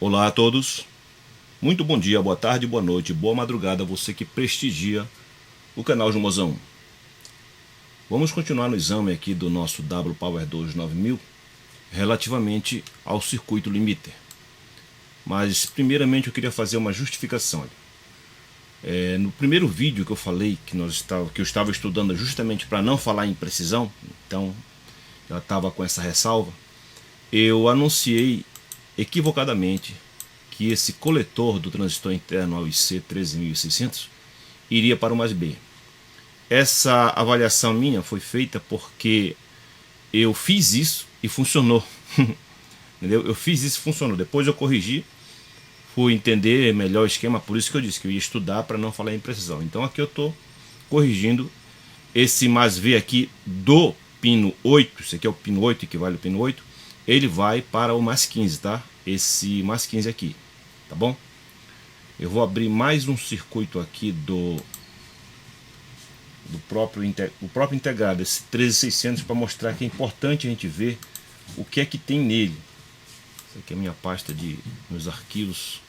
Olá a todos, muito bom dia, boa tarde, boa noite, boa madrugada, você que prestigia o canal Jumozão. Vamos continuar no exame aqui do nosso W Power 2 9000 relativamente ao circuito limiter. Mas primeiramente eu queria fazer uma justificação. No primeiro vídeo que eu falei que eu estava estudando justamente para não falar em precisão, então eu estava com essa ressalva, eu anunciei equivocadamente que esse coletor do transistor interno ao IC 13600 iria para o mais B. Essa avaliação minha foi feita porque eu fiz isso e funcionou. Entendeu? Eu fiz isso e funcionou. Depois eu corrigi, fui entender melhor o esquema, por isso que eu disse que eu ia estudar para não falar em precisão. Então aqui eu estou corrigindo esse mais V aqui do pino 8, esse aqui é o pino 8, equivale ao pino 8, ele vai para o mais 15, tá? Esse mais 15 aqui, tá bom? Eu vou abrir mais um circuito aqui do próprio integrado, esse 13600, para mostrar que é importante a gente ver o que é que tem nele. Essa aqui é a minha pasta de meus arquivos,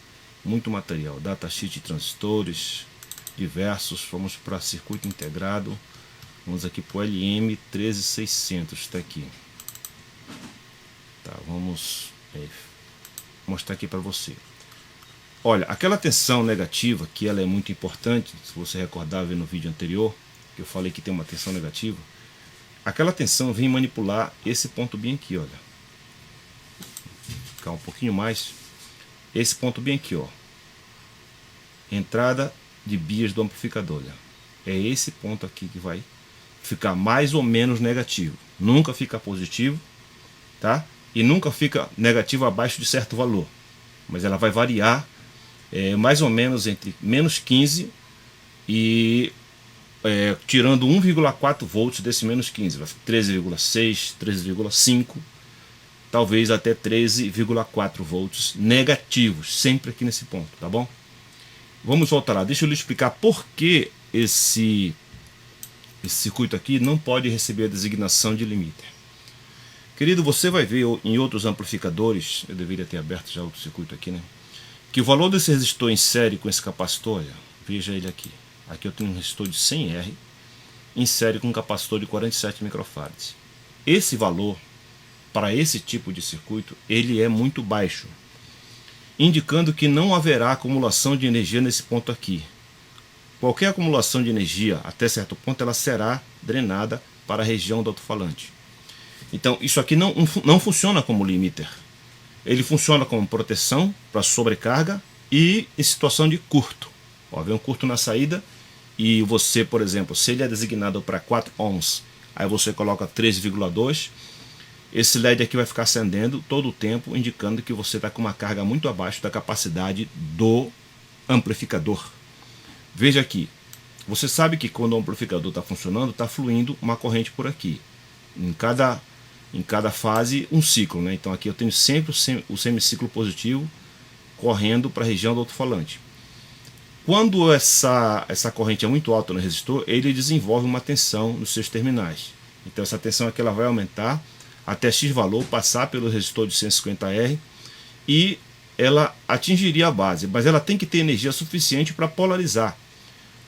muito material, datasheet de transistores diversos. Vamos para circuito integrado, vamos aqui para o LM 13600, está aqui. Tá, vamos mostrar aqui para você. Olha, aquela tensão negativa, que ela é muito importante, se você recordar ver no vídeo anterior, que eu falei que tem uma tensão negativa, aquela tensão vem manipular esse ponto bem aqui, olha. Vou ficar um pouquinho mais. Esse ponto bem aqui, ó. Entrada de bias do amplificador, olha. É esse ponto aqui que vai ficar mais ou menos negativo. Nunca fica positivo, tá? E nunca fica negativo abaixo de certo valor. Mas ela vai variar mais ou menos entre menos 15 e tirando 1,4 volts desse menos 15, 13,6, 13,5, talvez até 13,4 volts negativos, sempre aqui nesse ponto, tá bom? Vamos voltar lá, deixa eu lhe explicar por que esse circuito aqui não pode receber a designação de limiter. Querido, você vai ver em outros amplificadores, eu deveria ter aberto já outro circuito aqui, né? Que o valor desse resistor em série com esse capacitor, olha, veja ele aqui. Aqui eu tenho um resistor de 100R em série com um capacitor de 47 microfarads. Esse valor, para esse tipo de circuito, ele é muito baixo, indicando que não haverá acumulação de energia nesse ponto aqui. Qualquer acumulação de energia, até certo ponto, ela será drenada para a região do alto-falante. Então isso aqui não funciona como limiter. Ele funciona como proteção para sobrecarga e em situação de curto. Ó, vem um curto na saída e você, por exemplo, se ele é designado para 4 ohms, aí você coloca 3,2, esse LED aqui vai ficar acendendo todo o tempo, indicando que você está com uma carga muito abaixo da capacidade do amplificador. Veja aqui, você sabe que quando o amplificador está funcionando, está fluindo uma corrente por aqui. Em cada fase um ciclo, né? Então aqui eu tenho sempre o semiciclo positivo correndo para a região do alto-falante. Quando essa corrente é muito alta no resistor, ele desenvolve uma tensão nos seus terminais. Então essa tensão aqui ela vai aumentar até X valor, passar pelo resistor de 150R e ela atingiria a base, mas ela tem que ter energia suficiente para polarizar.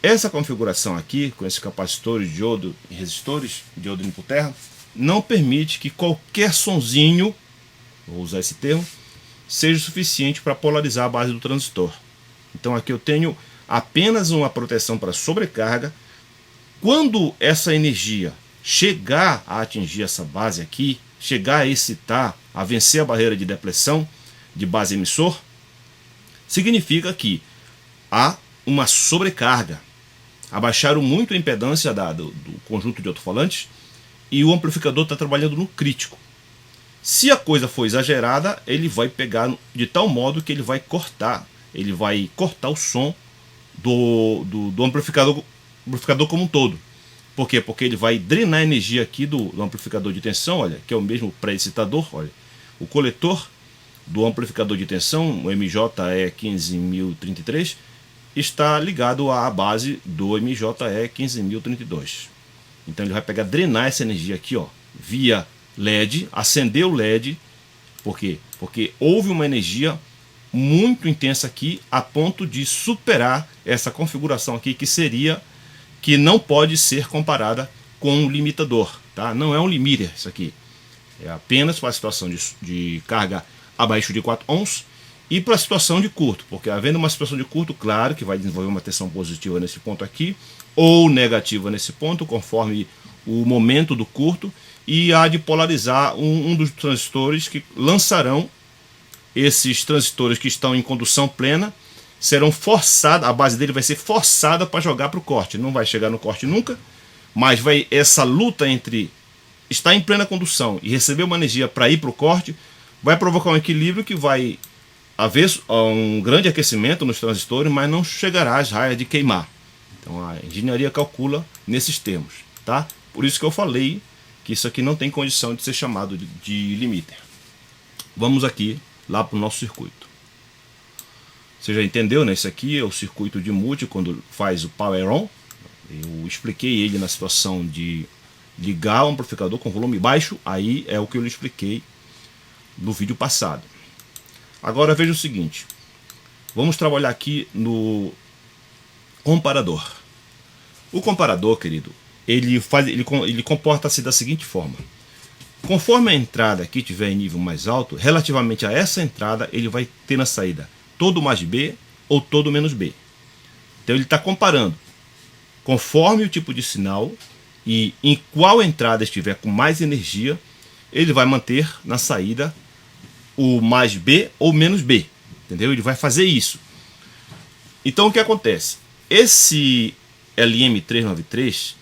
Essa configuração aqui, com esses capacitores, diodo e resistores, diodo indo por terra, não permite que qualquer sonzinho, vou usar esse termo, seja suficiente para polarizar a base do transistor. Então aqui eu tenho apenas uma proteção para sobrecarga. Quando essa energia chegar a atingir essa base aqui, chegar a excitar, a vencer a barreira de depressão de base emissor, significa que há uma sobrecarga. Abaixaram muito a impedância do conjunto de alto-falantes e o amplificador está trabalhando no crítico. Se a coisa for exagerada, ele vai pegar de tal modo que ele vai cortar o som do amplificador como um todo. Por quê? Porque ele vai drenar a energia aqui do amplificador de tensão, olha, que é o mesmo pré-excitador, olha. O coletor do amplificador de tensão, o MJE 15033, está ligado à base do MJE 15032. Então ele vai drenar essa energia aqui, ó, via LED, acender o LED. Por quê? Porque houve uma energia muito intensa aqui, a ponto de superar essa configuração aqui, que não pode ser comparada com um limitador, tá? Não é um limiter isso aqui, é apenas para a situação de carga abaixo de 4 ohms e para a situação de curto, porque havendo uma situação de curto, claro que vai desenvolver uma tensão positiva nesse ponto aqui, ou negativa nesse ponto, conforme o momento do curto, e há de polarizar um dos transistores que lançarão. Esses transistores que estão em condução plena serão forçados, a base dele vai ser forçada para jogar para o corte. Não vai chegar no corte nunca, mas essa luta entre estar em plena condução e receber uma energia para ir para o corte vai provocar um equilíbrio que vai haver um grande aquecimento nos transistores, mas não chegará às raias de queimar. Então a engenharia calcula nesses termos, tá? Por isso que eu falei que isso aqui não tem condição de ser chamado de limiter. Vamos aqui lá para o nosso circuito. Você já entendeu, né? Esse aqui é o circuito de multi quando faz o power on. Eu expliquei ele na situação de ligar o amplificador com volume baixo. Aí é o que eu lhe expliquei no vídeo passado. Agora veja o seguinte. Vamos trabalhar aqui no comparador. O comparador, querido, ele comporta-se da seguinte forma. Conforme a entrada aqui estiver em nível mais alto, relativamente a essa entrada, ele vai ter na saída todo mais B ou todo menos B. Então ele está comparando conforme o tipo de sinal e em qual entrada estiver com mais energia, ele vai manter na saída o mais B ou menos B. Entendeu? Ele vai fazer isso. Então o que acontece? Esse LM393,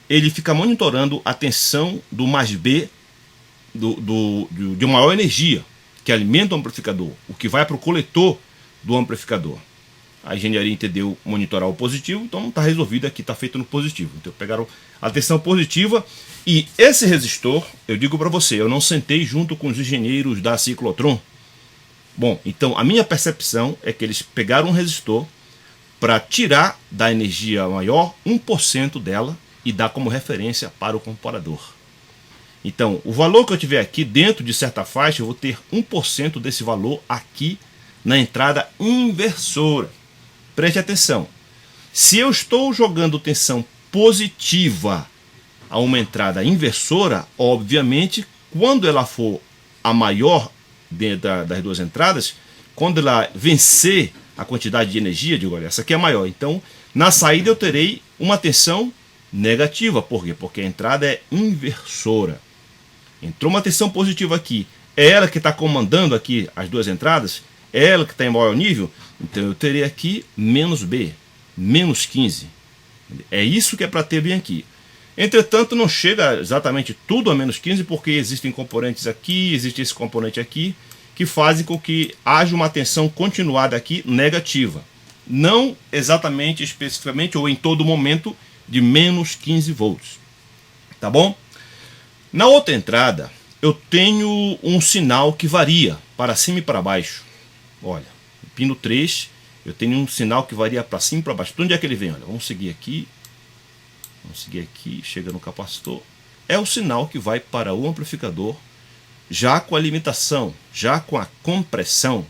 ele fica monitorando a tensão do mais B de maior energia, que alimenta o amplificador, o que vai para o coletor do amplificador. A engenharia entendeu monitorar o positivo, então está resolvido aqui, está feito no positivo. Então pegaram a tensão positiva e esse resistor, eu digo para você, eu não sentei junto com os engenheiros da Ciclotron. Bom, então a minha percepção é que eles pegaram um resistor para tirar da energia maior 1% dela e dar como referência para o comparador. Então, o valor que eu tiver aqui dentro de certa faixa, eu vou ter 1% desse valor aqui na entrada inversora. Preste atenção. Se eu estou jogando tensão positiva a uma entrada inversora, obviamente, quando ela for a maior das duas entradas, quando ela vencer a quantidade de energia, digo, olha, essa aqui é maior. Então, na saída eu terei uma tensão negativa. Por quê? Porque a entrada é inversora. Entrou uma tensão positiva aqui, é ela que está comandando aqui as duas entradas, é ela que está em maior nível, então eu terei aqui menos B, menos 15. É isso que é para ter bem aqui. Entretanto, não chega exatamente tudo a menos 15, porque existem componentes aqui, existe esse componente aqui, que fazem com que haja uma tensão continuada aqui negativa. Não exatamente, especificamente, ou em todo momento, de menos 15 volts. Tá bom? Na outra entrada, eu tenho um sinal que varia para cima e para baixo. Olha, no pino 3, eu tenho um sinal que varia para cima e para baixo. De onde é que ele vem? Olha, vamos seguir aqui. Vamos seguir aqui, chega no capacitor. É o sinal que vai para o amplificador, já com a limitação, já com a compressão.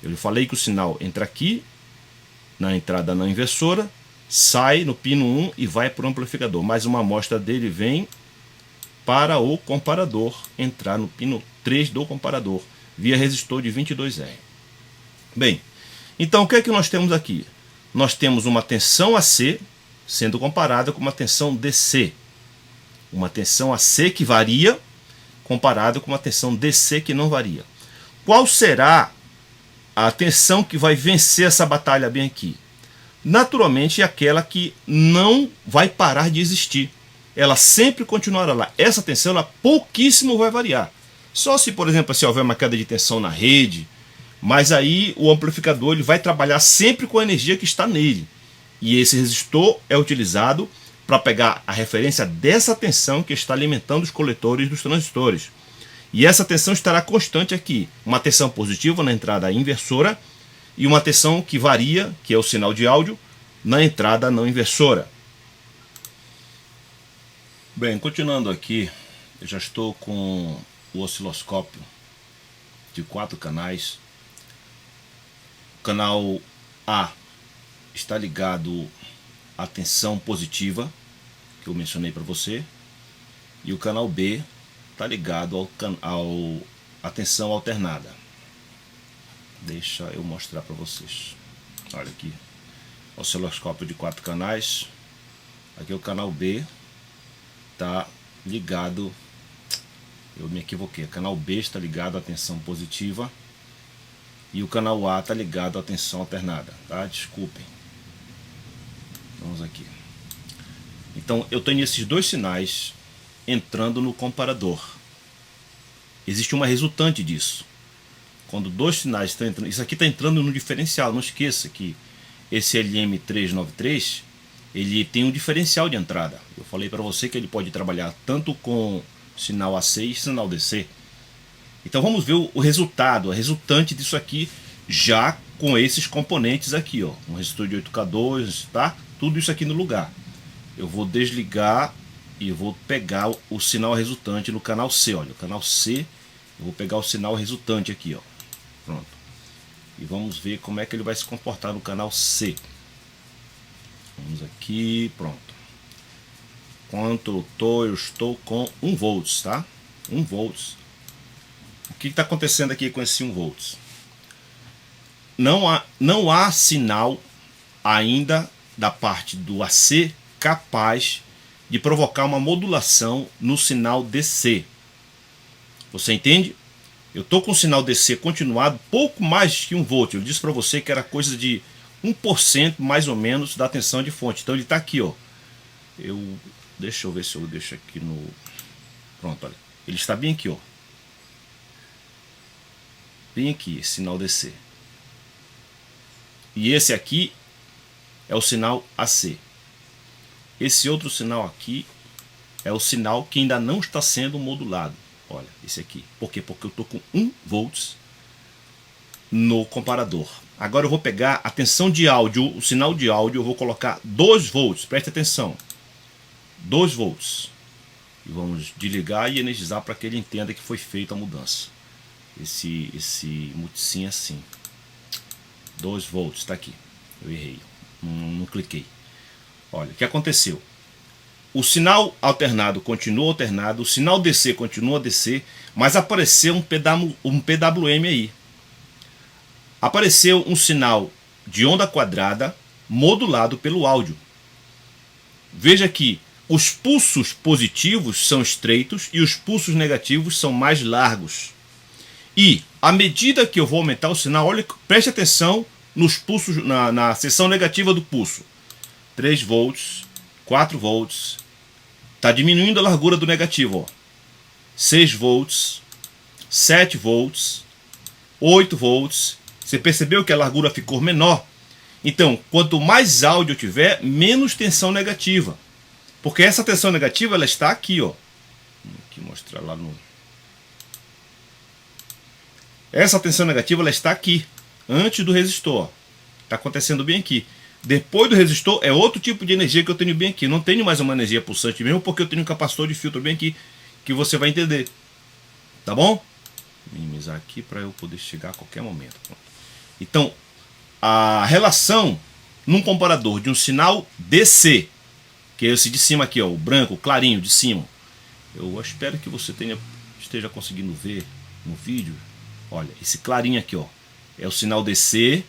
Eu lhe falei que o sinal entra aqui, na entrada não inversora, sai no pino 1 e vai para o amplificador. Mais uma amostra dele vem para o comparador, entrar no pino 3 do comparador, via resistor de 22R. Bem, então o que é que nós temos aqui? Nós temos uma tensão AC sendo comparada com uma tensão DC. Uma tensão AC que varia comparada com uma tensão DC que não varia. Qual será a tensão que vai vencer essa batalha bem aqui? Naturalmente é aquela que não vai parar de existir. Ela sempre continuará lá. Essa tensão ela pouquíssimo vai variar. Só se, por exemplo, se houver uma queda de tensão na rede, mas aí o amplificador ele vai trabalhar sempre com a energia que está nele. E esse resistor é utilizado para pegar a referência dessa tensão que está alimentando os coletores dos transistores. E essa tensão estará constante aqui. Uma tensão positiva na entrada inversora e uma tensão que varia, que é o sinal de áudio, na entrada não inversora. Bem, continuando aqui, eu já estou com o osciloscópio de 4 canais canal A está ligado à tensão positiva, que eu mencionei para você, e o canal B está ligado à tensão alternada. Deixa eu mostrar para vocês. Olha aqui, osciloscópio de 4 canais. Aqui o canal B está ligado, eu me equivoquei, o canal B está ligado à tensão positiva e o canal A está ligado à tensão alternada, tá? Desculpem. Vamos aqui. Então eu tenho esses dois sinais entrando no comparador. Existe uma resultante disso. Quando dois sinais estão entrando, isso aqui está entrando no diferencial. Não esqueça que esse LM393 ele tem um diferencial de entrada. Eu falei para você que ele pode trabalhar tanto com sinal AC e sinal DC. Então vamos ver o resultado, a resultante disso aqui, já com esses componentes aqui, ó, um resistor de 8K2, tá? Tudo isso aqui no lugar. Eu vou desligar e vou pegar o sinal resultante no canal C, olha, o canal C, eu vou pegar o sinal resultante aqui, ó. Pronto. E vamos ver como é que ele vai se comportar no canal C. Vamos aqui, pronto. Quanto eu estou com 1 volts, tá? 1 volts. O que está acontecendo aqui com esse 1 volts? Não há sinal ainda da parte do AC capaz de provocar uma modulação no sinal DC. Você entende? Eu estou com o sinal DC continuado pouco mais que 1 volt. Eu disse para você que era coisa de 1% mais ou menos da tensão de fonte. Então ele está aqui, ó. Deixa eu ver se eu deixo aqui no... Pronto, olha. Ele está bem aqui, ó. Bem aqui, sinal DC. E esse aqui é o sinal AC. Esse outro sinal aqui é o sinal que ainda não está sendo modulado. Olha, esse aqui. Por quê? Porque eu estou com 1 volts no comparador. Agora eu vou pegar a tensão de áudio, o sinal de áudio, eu vou colocar 2 volts. Preste atenção. 2 volts. E vamos desligar e energizar para que ele entenda que foi feita a mudança. Esse multisim assim. 2 volts, está aqui. Eu errei. Não cliquei. Olha, o que aconteceu? O sinal alternado continua alternado, o sinal DC continua DC, mas apareceu um PWM aí. Apareceu um sinal de onda quadrada modulado pelo áudio. Veja que os pulsos positivos são estreitos e os pulsos negativos são mais largos. E à medida que eu vou aumentar o sinal, olha, preste atenção nos pulsos, na seção negativa do pulso. 3 volts, 4 volts, está diminuindo a largura do negativo, ó. 6 volts, 7 volts, 8 volts. Você percebeu que a largura ficou menor? Então, quanto mais áudio eu tiver, menos tensão negativa. Porque essa tensão negativa, ela está aqui, ó. Vou aqui mostrar lá no... Essa tensão negativa, ela está aqui, antes do resistor. Está acontecendo bem aqui. Depois do resistor é outro tipo de energia que eu tenho bem aqui. Não tenho mais uma energia pulsante mesmo, porque eu tenho um capacitor de filtro bem aqui, que você vai entender. Tá bom? Vou minimizar aqui para eu poder chegar a qualquer momento. Então, a relação num comparador de um sinal DC, que é esse de cima aqui, ó, o branco, o clarinho de cima. Eu espero que você esteja conseguindo ver no vídeo. Olha, esse clarinho aqui, ó, é o sinal DC.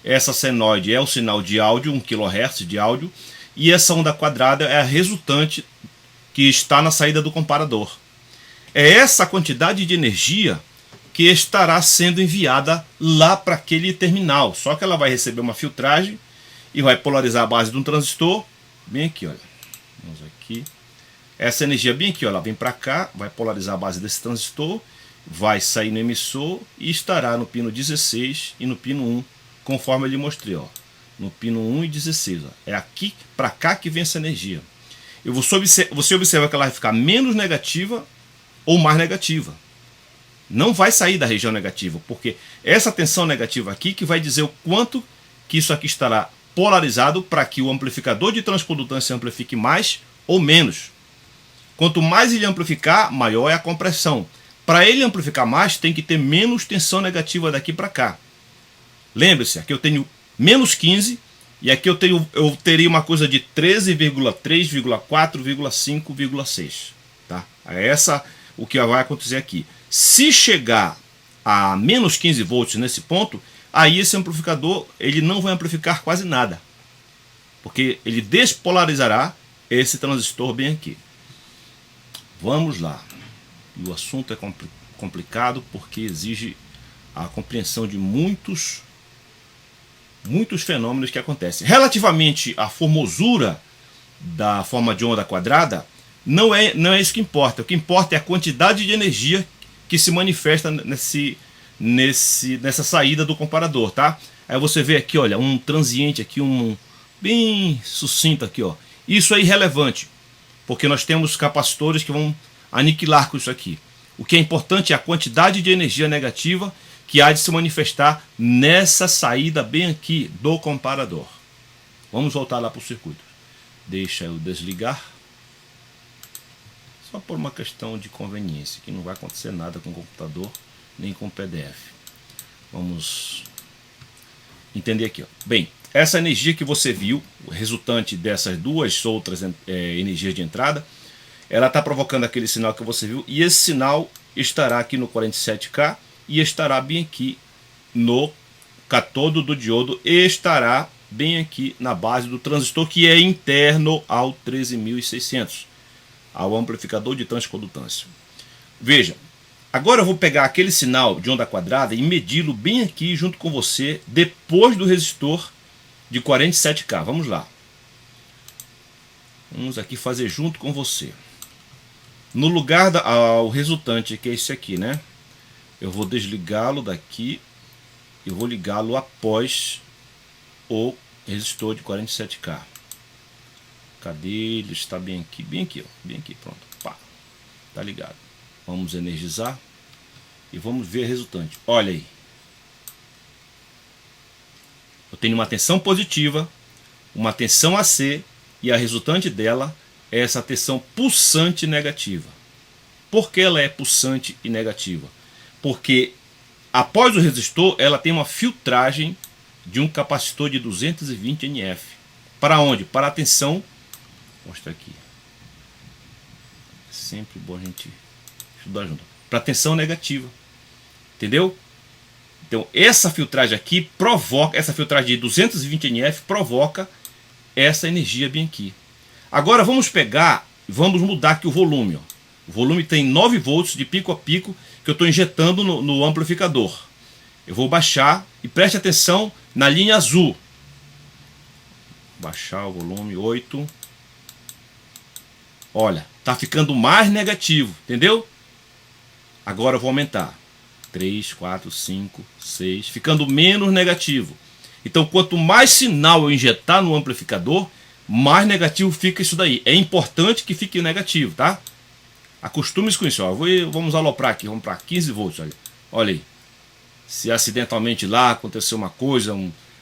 Essa senoide é o sinal de áudio, 1 kHz de áudio, e essa onda quadrada é a resultante que está na saída do comparador. É essa quantidade de energia que estará sendo enviada lá para aquele terminal, só que ela vai receber uma filtragem e vai polarizar a base de um transistor, bem aqui, olha. Vamos aqui. Essa energia bem aqui, ó, ela vem para cá, vai polarizar a base desse transistor, vai sair no emissor e estará no pino 16 e no pino 1. Conforme eu lhe mostrei, ó, no pino 1 e 16, ó, é aqui para cá que vem essa energia. Você observa que ela vai ficar menos negativa ou mais negativa. Não vai sair da região negativa, porque essa tensão negativa aqui que vai dizer o quanto que isso aqui estará polarizado para que o amplificador de transcondutância amplifique mais ou menos. Quanto mais ele amplificar, maior é a compressão. Para ele amplificar mais, tem que ter menos tensão negativa daqui para cá. Lembre-se, aqui eu tenho menos 15 e aqui eu teria uma coisa de 13,3,4,5,6. Tá? É essa o que vai acontecer aqui. Se chegar a menos 15 volts nesse ponto, aí esse amplificador ele não vai amplificar quase nada, porque ele despolarizará esse transistor bem aqui. Vamos lá. E o assunto é complicado porque exige a compreensão de muitos fenômenos que acontecem. Relativamente à formosura da forma de onda quadrada, não é isso que importa. O que importa é a quantidade de energia que se manifesta nessa saída do comparador, tá? Aí você vê aqui, olha, um transiente aqui, bem sucinto aqui, ó. Isso é irrelevante, porque nós temos capacitores que vão aniquilar com isso aqui. O que é importante é a quantidade de energia negativa que há de se manifestar nessa saída bem aqui do comparador. Vamos voltar lá para o circuito. Deixa eu desligar. Só por uma questão de conveniência, que não vai acontecer nada com o computador, nem com o PDF. Vamos entender aqui, ó. Bem, essa energia que você viu, o resultante dessas duas outras energias de entrada, ela está provocando aquele sinal que você viu, e esse sinal estará aqui no 47K e estará bem aqui no catodo do diodo e estará bem aqui na base do transistor, que é interno ao 13600, ao amplificador de transcondutância. Veja, agora eu vou pegar aquele sinal de onda quadrada e medi-lo bem aqui junto com você, depois do resistor de 47K. Vamos lá. Vamos aqui fazer junto com você. No lugar ao resultante, que é esse aqui, né? Eu vou desligá-lo daqui e vou ligá-lo após o resistor de 47K. Cadê ele? Está bem aqui, ó. Bem aqui, pronto. Pá, tá ligado. Vamos energizar e vamos ver a resultante. Olha aí. Eu tenho uma tensão positiva, uma tensão AC, e a resultante dela é essa tensão pulsante negativa. Por que ela é pulsante e negativa? Porque após o resistor ela tem uma filtragem de um capacitor de 220 NF. Para onde? Para a tensão. Vou mostrar aqui. É sempre bom a gente estudar junto. Para a tensão negativa. Entendeu? Então essa filtragem aqui provoca, essa filtragem de 220 NF provoca essa energia bem aqui. Agora vamos pegar, vamos mudar aqui o volume, ó. O volume tem 9 volts de pico a pico que eu estou injetando no amplificador. Eu vou baixar e preste atenção na linha azul. Baixar o volume 8. Olha, tá ficando mais negativo, entendeu? Agora eu vou aumentar. 3, 4, 5, 6, ficando menos negativo. Então quanto mais sinal eu injetar no amplificador, mais negativo fica isso daí. É importante que fique negativo, tá? Acostume-se com isso, ó. Vamos aloprar aqui, vamos para 15 volts, olha aí. Se acidentalmente lá aconteceu uma coisa,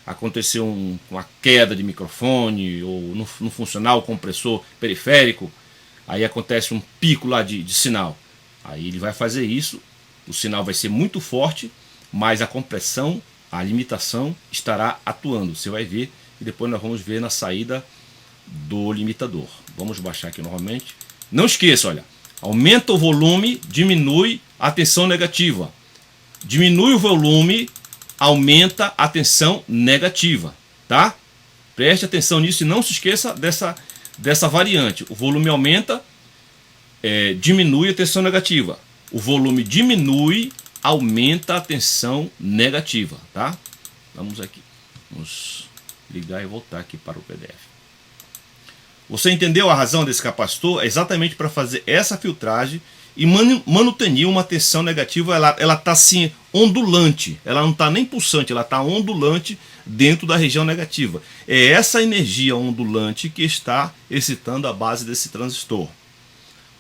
aconteceu uma queda de microfone, ou não funcionar o compressor periférico, aí acontece um pico lá de sinal. Aí ele vai fazer isso, o sinal vai ser muito forte, mas a compressão, a limitação estará atuando. Você vai ver e depois nós vamos ver na saída do limitador. Vamos baixar aqui novamente. Não esqueça, olha, aumenta o volume, diminui a tensão negativa. Diminui o volume, aumenta a tensão negativa, tá? Preste atenção nisso e não se esqueça dessa variante. O volume aumenta, diminui a tensão negativa. O volume diminui, aumenta a tensão negativa, tá? Vamos aqui. Vamos ligar e voltar aqui para o PDF. Você entendeu a razão desse capacitor? É exatamente para fazer essa filtragem e manutenir uma tensão negativa. Ela está assim ondulante, ela não está nem pulsante, ela está ondulante dentro da região negativa. É essa energia ondulante que está excitando a base desse transistor.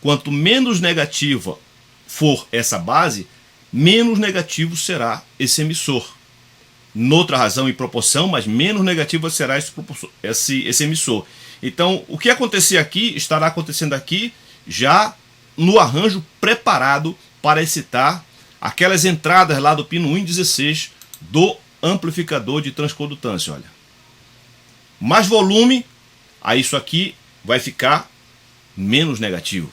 Quanto menos negativa for essa base, menos negativo será esse emissor. Noutra razão e proporção, mas menos negativo será esse emissor. Então, o que acontecer aqui, estará acontecendo aqui, já no arranjo preparado para excitar aquelas entradas lá do pino 1 em 16 do amplificador de transcondutância, olha. Mais volume, aí isso aqui vai ficar menos negativo.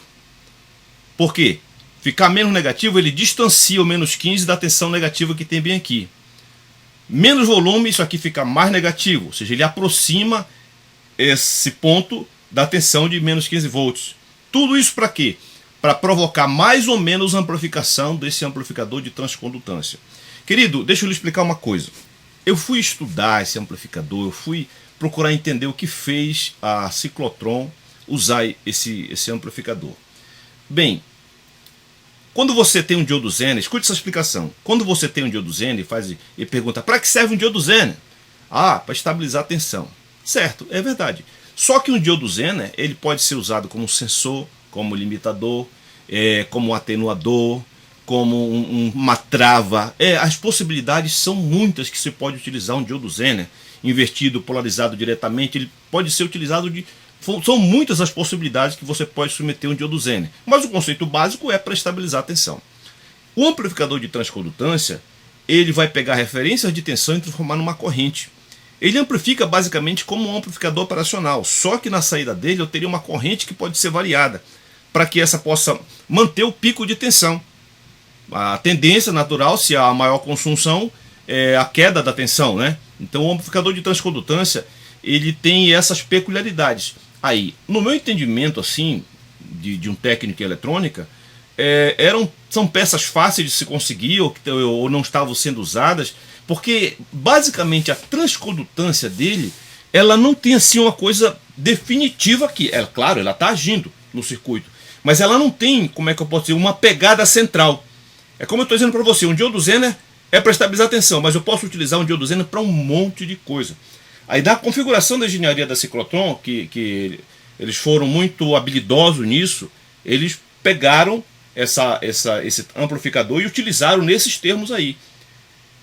Por quê? Ficar menos negativo, ele distancia o menos 15 da tensão negativa que tem bem aqui. Menos volume, isso aqui fica mais negativo, ou seja, ele aproxima esse ponto da tensão de menos 15 volts. Tudo isso para quê? Para provocar mais ou menos amplificação desse amplificador de transcondutância. Querido, deixa eu lhe explicar uma coisa. Eu fui estudar esse amplificador, eu fui procurar entender o que fez a ciclotron usar esse amplificador. Bem, quando você tem um diodo Zener, escute essa explicação. Quando você tem um diodo Zener e pergunta, para que serve um diodo Zener? Ah, para estabilizar a tensão. Certo, é verdade. Só que um diodo Zener, ele pode ser usado como sensor, como limitador, como um atenuador, como uma trava. As possibilidades são muitas que você pode utilizar um diodo Zener, invertido, polarizado diretamente. Ele pode ser utilizado são muitas as possibilidades que você pode submeter um diodo Zener. Mas o conceito básico é para estabilizar a tensão. O amplificador de transcondutância, ele vai pegar referências de tensão e transformar numa corrente. Ele amplifica basicamente como um amplificador operacional, só que na saída dele eu teria uma corrente que pode ser variada, para que essa possa manter o pico de tensão. A tendência natural, se há maior consunção, é a queda da tensão, né? Então o amplificador de transcondutância, ele tem essas peculiaridades. Aí, no meu entendimento assim, de um técnico em eletrônica, são peças fáceis de se conseguir ou não estavam sendo usadas, porque basicamente a transcondutância dele, ela não tem assim uma coisa definitiva aqui. Claro, ela está agindo no circuito, mas ela não tem, como é que eu posso dizer, uma pegada central. É como eu estou dizendo para você, um diodo Zener é para estabilizar a tensão, mas eu posso utilizar um diodo Zener para um monte de coisa. Aí na configuração da engenharia da ciclotron, que eles foram muito habilidosos nisso, eles pegaram esse amplificador e utilizaram nesses termos aí.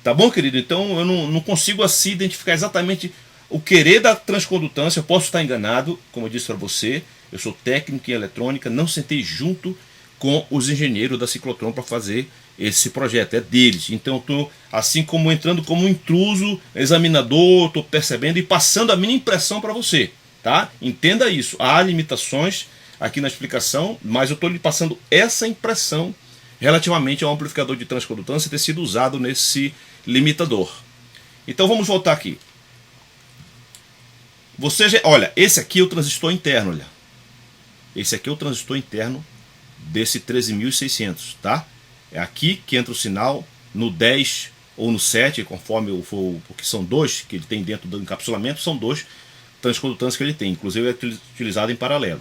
Tá bom, querido? Então eu não consigo assim identificar exatamente o querer da transcondutância. Eu posso estar enganado, como eu disse para você. Eu sou técnico em eletrônica, não sentei junto com os engenheiros da ciclotron para fazer esse projeto, é deles. Então eu estou assim como entrando como um intruso, examinador, estou percebendo e passando a minha impressão para você, tá? Entenda isso, há limitações aqui na explicação, mas eu estou lhe passando essa impressão relativamente ao amplificador de transcondutância ter sido usado nesse limitador. Então vamos voltar aqui. Olha, esse aqui é o transistor interno, olha. Esse aqui é o transistor interno desse 13.600, tá? É aqui que entra o sinal, no 10 ou no 7, conforme for, porque são dois que ele tem dentro do encapsulamento, são dois transcondutâncias que ele tem, inclusive é utilizado em paralelo.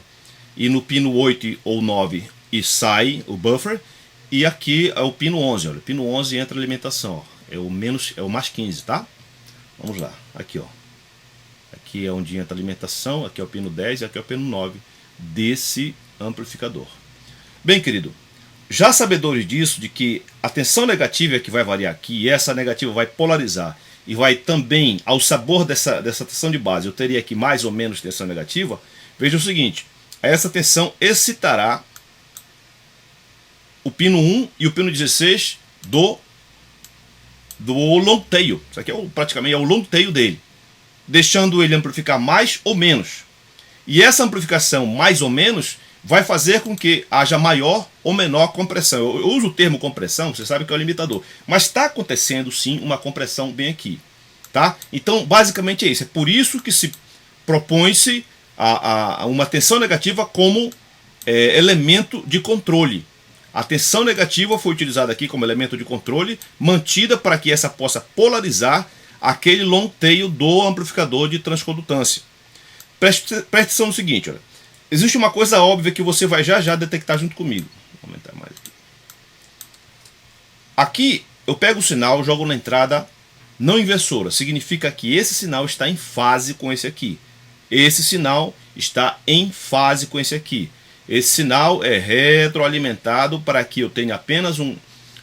E no pino 8 ou 9 e sai o buffer, e aqui é o pino 11, olha, o pino 11 entra a alimentação, ó, é o mais 15, tá? Vamos lá, aqui ó, aqui é onde entra a alimentação, aqui é o pino 10 e aqui é o pino 9 desse amplificador. Bem, querido, já sabedores disso, de que a tensão negativa é que vai variar aqui, e essa negativa vai polarizar, e vai também, ao sabor dessa tensão de base, eu teria aqui mais ou menos tensão negativa, veja o seguinte, essa tensão excitará o pino 1 e o pino 16 do long tail. Isso aqui praticamente é o long tail dele, deixando ele amplificar mais ou menos. E essa amplificação mais ou menos vai fazer com que haja maior ou menor compressão. Eu uso o termo compressão, você sabe que é o limitador, mas está acontecendo sim uma compressão bem aqui, tá? Então basicamente é isso, é por isso que se propõe-se uma tensão negativa como elemento de controle. A tensão negativa foi utilizada aqui como elemento de controle, mantida para que essa possa polarizar aquele long tail do amplificador de transcondutância. Preste atenção no seguinte, olha. Existe uma coisa óbvia que você vai já detectar junto comigo. Vou aumentar mais aqui. Aqui eu pego o sinal, jogo na entrada não inversora. Significa que esse sinal está em fase com esse aqui. Esse sinal está em fase com esse aqui. Esse sinal é retroalimentado para que eu tenha apenas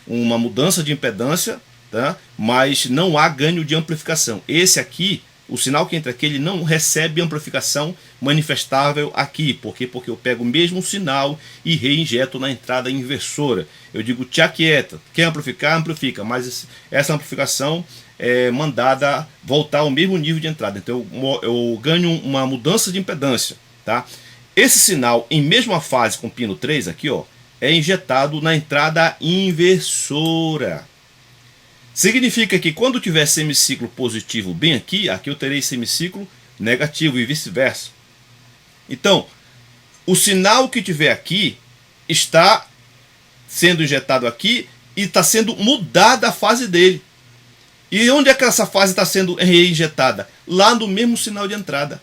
uma mudança de impedância, tá? Mas não há ganho de amplificação. Esse aqui, o sinal que entra aqui, ele não recebe amplificação manifestável aqui. Por quê? Porque eu pego o mesmo sinal e reinjeto na entrada inversora. Eu digo te aquieta, quer amplificar, amplifica, mas essa amplificação é mandada voltar ao mesmo nível de entrada. Então eu ganho uma mudança de impedância, tá? Esse sinal em mesma fase com o pino 3 aqui, ó, é injetado na entrada inversora. Significa que quando tiver semiciclo positivo bem aqui, aqui eu terei semiciclo negativo e vice-versa. Então, o sinal que tiver aqui está sendo injetado aqui e está sendo mudada a fase dele. E onde é que essa fase está sendo reinjetada? Lá no mesmo sinal de entrada.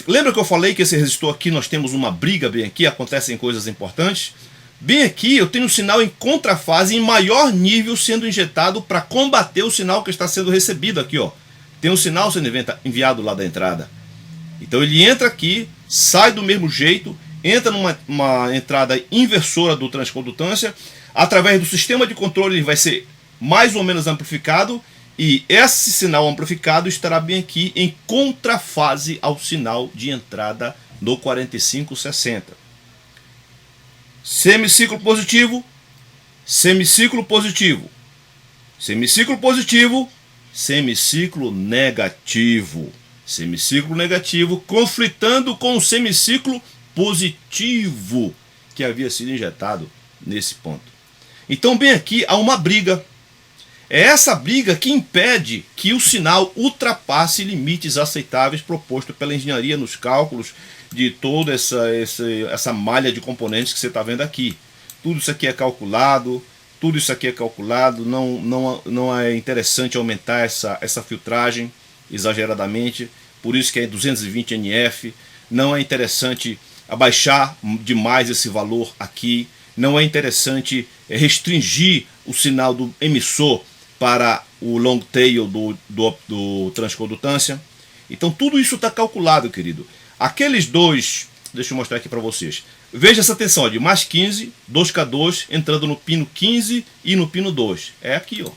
Lembra que eu falei que esse resistor aqui nós temos uma briga bem aqui, acontecem coisas importantes? Bem aqui eu tenho um sinal em contrafase em maior nível sendo injetado para combater o sinal que está sendo recebido aqui, ó. Tem um sinal sendo enviado lá da entrada. Então ele entra aqui, sai do mesmo jeito, entra numa entrada inversora do transcondutância, através do sistema de controle ele vai ser mais ou menos amplificado, e esse sinal amplificado estará bem aqui em contrafase ao sinal de entrada no 4560. Semiciclo positivo, semiciclo positivo, semiciclo positivo, semiciclo negativo. Semiciclo negativo conflitando com o semiciclo positivo que havia sido injetado nesse ponto. Então bem aqui há uma briga. É essa briga que impede que o sinal ultrapasse limites aceitáveis propostos pela engenharia nos cálculos de toda essa malha de componentes que você está vendo aqui. Tudo isso aqui é calculado, não é interessante aumentar essa filtragem exageradamente, por isso que é 220 NF, não é interessante abaixar demais esse valor aqui, não é interessante restringir o sinal do emissor para o long tail do transcondutância. Então tudo isso está calculado, querido. Aqueles dois, deixa eu mostrar aqui para vocês. Veja essa tensão de mais 15, 2K2 entrando no pino 15 e no pino 2. É aqui, ó.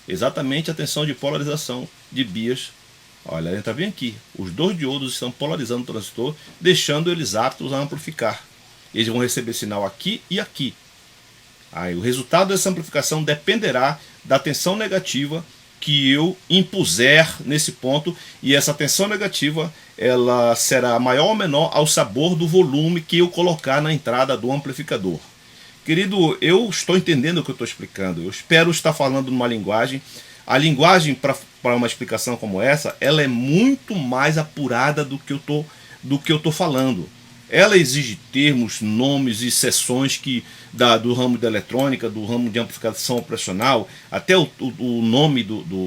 Exatamente a tensão de polarização de bias. Olha, entra bem aqui. Os dois diodos estão polarizando o transistor, deixando eles aptos a amplificar. Eles vão receber sinal aqui e aqui. Aí, o resultado dessa amplificação dependerá da tensão negativa que eu impuser nesse ponto, e essa tensão negativa ela será maior ou menor ao sabor do volume que eu colocar na entrada do amplificador. Querido, eu estou entendendo o que eu estou explicando, eu espero estar falando numa linguagem. A linguagem para uma explicação como essa, ela é muito mais apurada do que eu estou falando. Ela exige termos, nomes e seções do ramo da eletrônica, do ramo de amplificação operacional, até o nome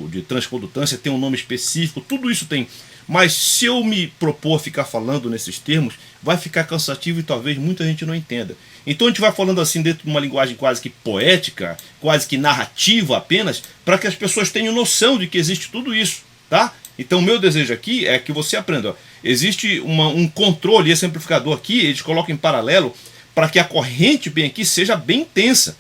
de transcondutância tem um nome específico, tudo isso tem. Mas se eu me propor ficar falando nesses termos, vai ficar cansativo e talvez muita gente não entenda. Então a gente vai falando assim dentro de uma linguagem quase que poética, quase que narrativa apenas, para que as pessoas tenham noção de que existe tudo isso, tá? Então o meu desejo aqui é que você aprenda. Ó, existe um controle, esse amplificador aqui, eles colocam em paralelo para que a corrente bem aqui seja bem intensa.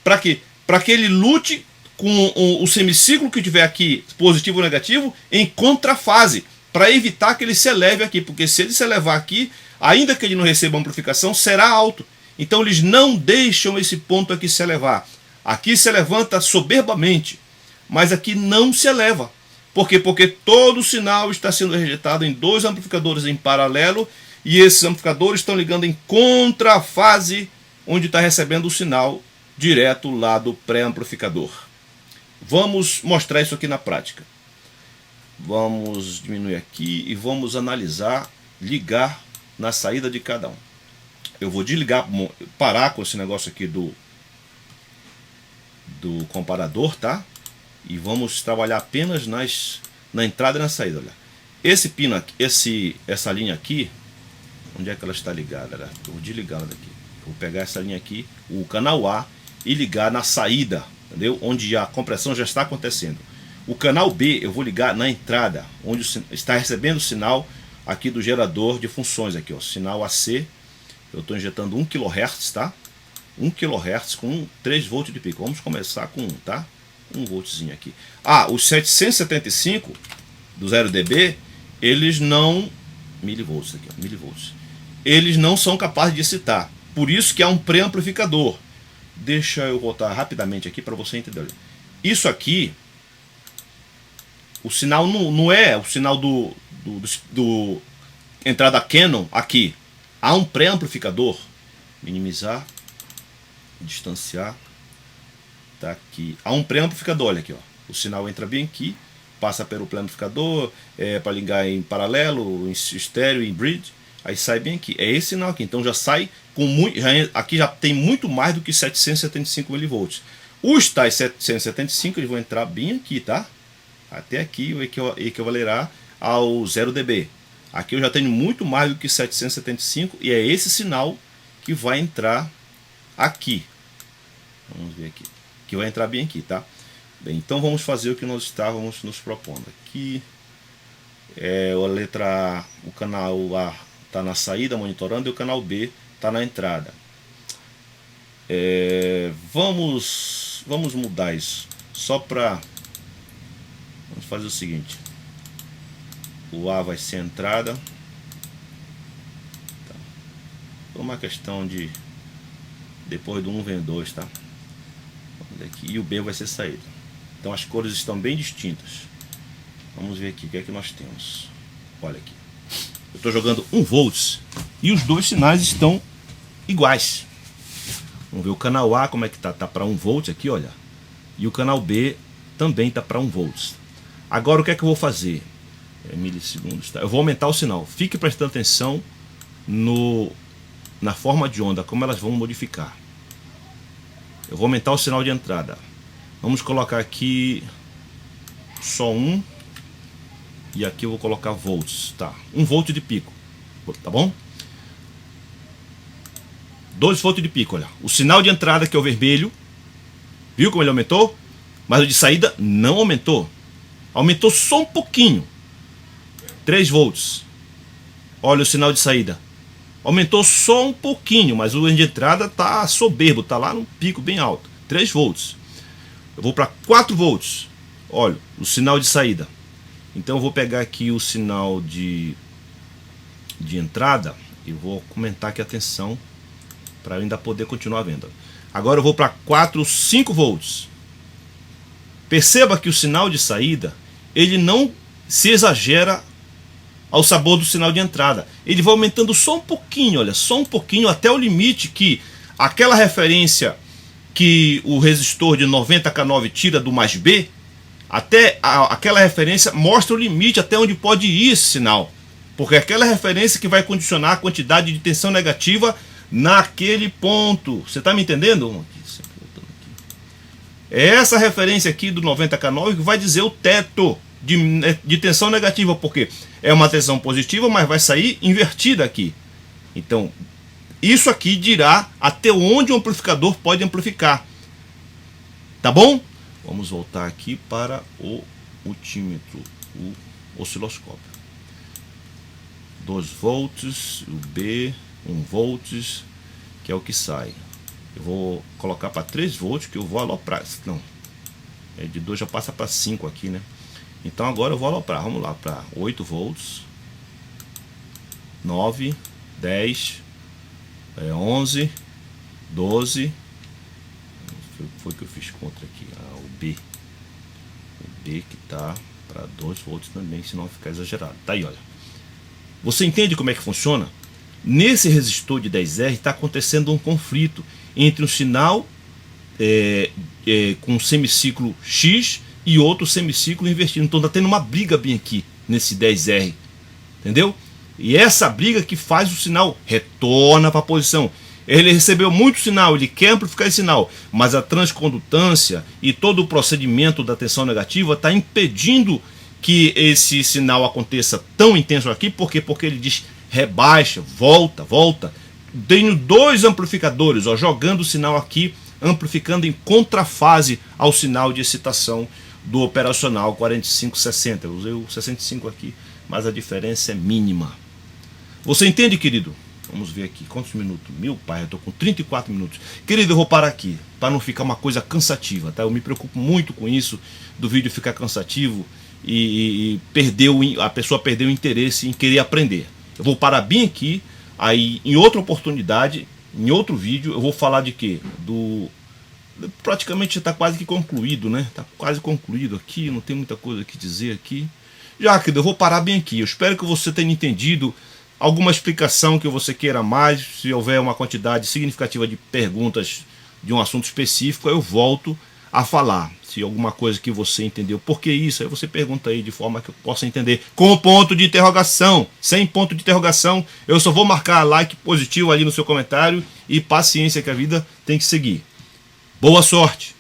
Para quê? Para que ele lute com o semiciclo que tiver aqui, positivo ou negativo, em contrafase, para evitar que ele se eleve aqui, porque se ele se elevar aqui, ainda que ele não receba amplificação, será alto. Então eles não deixam esse ponto aqui se elevar. Aqui se levanta soberbamente, mas aqui não se eleva. Por quê? Porque todo o sinal está sendo rejeitado em dois amplificadores em paralelo, e esses amplificadores estão ligando em contrafase, onde está recebendo o sinal direto lá do pré-amplificador. Vamos mostrar isso aqui na prática. Vamos diminuir aqui e vamos analisar, ligar na saída de cada um. Eu vou desligar, parar com esse negócio aqui do comparador, tá? E vamos trabalhar apenas na entrada e na saída. Olha. Esse pino aqui, essa linha aqui, onde é que ela está ligada? Olha? Eu vou desligar ela daqui. Eu vou pegar essa linha aqui, o canal A, e ligar na saída, entendeu? Onde a compressão já está acontecendo. O canal B eu vou ligar na entrada, onde está recebendo o sinal aqui do gerador de funções aqui, ó, sinal AC. Eu estou injetando 1 kHz, tá? 1 kHz com 3 volts de pico. Vamos começar com 1, tá? 1 voltzinho aqui. Ah, os 775 do 0 dB, eles não milivolts aqui, ó, milivolts. Eles não são capazes de excitar. Por isso que há um pré-amplificador. Deixa eu voltar rapidamente aqui para você entender. Isso aqui, o sinal não é o sinal do entrada Canon aqui. Há um pré-amplificador. Minimizar, distanciar. Tá aqui. Há um pré-amplificador, olha aqui, ó. O sinal entra bem aqui, passa pelo pré-amplificador, para ligar em paralelo, em estéreo, em bridge. Aí sai bem aqui. É esse sinal aqui. Então já sai com muito. Aqui já tem muito mais do que 775 mV. Os tais 775 eles vão entrar bem aqui, tá? Até aqui equivalerá ao 0 dB. Aqui eu já tenho muito mais do que 775 e é esse sinal que vai entrar aqui. Vamos ver aqui. Que vai entrar bem aqui, tá? Bem, então vamos fazer o que nós estávamos nos propondo. Aqui é a letra A, o canal A está na saída monitorando e o canal B está na entrada. Vamos mudar isso. Só para... Vamos fazer o seguinte. O A vai ser a entrada. Tá. Por uma questão de... Depois do 1 vem 2, tá? Aqui. E o B vai ser saída. Então as cores estão bem distintas. Vamos ver aqui o que é que nós temos. Olha aqui. Eu estou jogando 1 volts e os dois sinais estão iguais. Vamos ver o canal A como é que tá. Tá para 1 volt aqui, olha. E o canal B também tá para 1 volts. Agora o que é que eu vou fazer? Milissegundos, tá? Eu vou aumentar o sinal. Fique prestando atenção na forma de onda, como elas vão modificar. Eu vou aumentar o sinal de entrada. Vamos colocar aqui só 1. E aqui eu vou colocar volts, tá? 1 volt de pico, tá bom? 2 volts de pico, olha. O sinal de entrada que é o vermelho, viu como ele aumentou? Mas o de saída não aumentou. Aumentou só um pouquinho. 3 volts. Olha o sinal de saída. Aumentou só um pouquinho, mas o de entrada tá soberbo, tá lá no pico bem alto. 3 volts. Eu vou para 4 volts. Olha, o sinal de saída. Então eu vou pegar aqui o sinal de entrada e vou comentar aqui a tensão para eu ainda poder continuar vendo. Agora eu vou para 5 volts. Perceba que o sinal de saída ele não se exagera ao sabor do sinal de entrada. Ele vai aumentando só um pouquinho, olha, só um pouquinho até o limite que aquela referência que o resistor de 90K9 tira do mais B, até aquela referência mostra o limite até onde pode ir esse sinal. Porque é aquela referência que vai condicionar a quantidade de tensão negativa naquele ponto. Você está me entendendo? É essa referência aqui do 90K9 que vai dizer o teto de tensão negativa. Porque é uma tensão positiva, mas vai sair invertida aqui. Então, isso aqui dirá até onde o amplificador pode amplificar. Tá bom? Vamos voltar aqui para o multímetro, o osciloscópio. 2 volts, o B, 1 volts, que é o que sai. Eu vou colocar para 3 volts, que eu vou aloprar. Não, de 2 já passa para 5 aqui, né? Então agora eu vou aloprar. Vamos lá, para 8 volts, 9, 10, 11, 12. Foi que eu fiz contra aqui, o B que tá para 2 volts também, senão ficar exagerado. Tá aí, olha. Você entende como é que funciona? Nesse resistor de 10R está acontecendo um conflito entre um sinal com semiciclo X e outro semiciclo invertido. Então está tendo uma briga bem aqui nesse 10R, entendeu? E essa briga que faz o sinal retorna para a posição. Ele recebeu muito sinal, ele quer amplificar esse sinal, mas a transcondutância e todo o procedimento da tensão negativa está impedindo que esse sinal aconteça tão intenso aqui. Por quê? Porque ele diz rebaixa, volta. Tenho 2 amplificadores, ó, jogando o sinal aqui, amplificando em contrafase ao sinal de excitação do operacional 4560. Eu usei o 65 aqui, mas a diferença é mínima. Você entende, querido? Vamos ver aqui, quantos minutos? Meu pai, eu estou com 34 minutos. Querido, eu vou parar aqui, para não ficar uma coisa cansativa, tá? Eu me preocupo muito com isso, do vídeo ficar cansativo e a pessoa perder o interesse em querer aprender. Eu vou parar bem aqui, aí em outra oportunidade, em outro vídeo, eu vou falar de quê? Praticamente está quase que concluído, né? Está quase concluído aqui, não tem muita coisa que dizer aqui. Já, querido, eu vou parar bem aqui. Eu espero que você tenha entendido alguma explicação que você queira mais. Se houver uma quantidade significativa de perguntas de um assunto específico, eu volto a falar. Se alguma coisa que você entendeu, por que isso? Aí você pergunta aí de forma que eu possa entender. Com ponto de interrogação. Sem ponto de interrogação, eu só vou marcar like positivo ali no seu comentário e paciência que a vida tem que seguir. Boa sorte!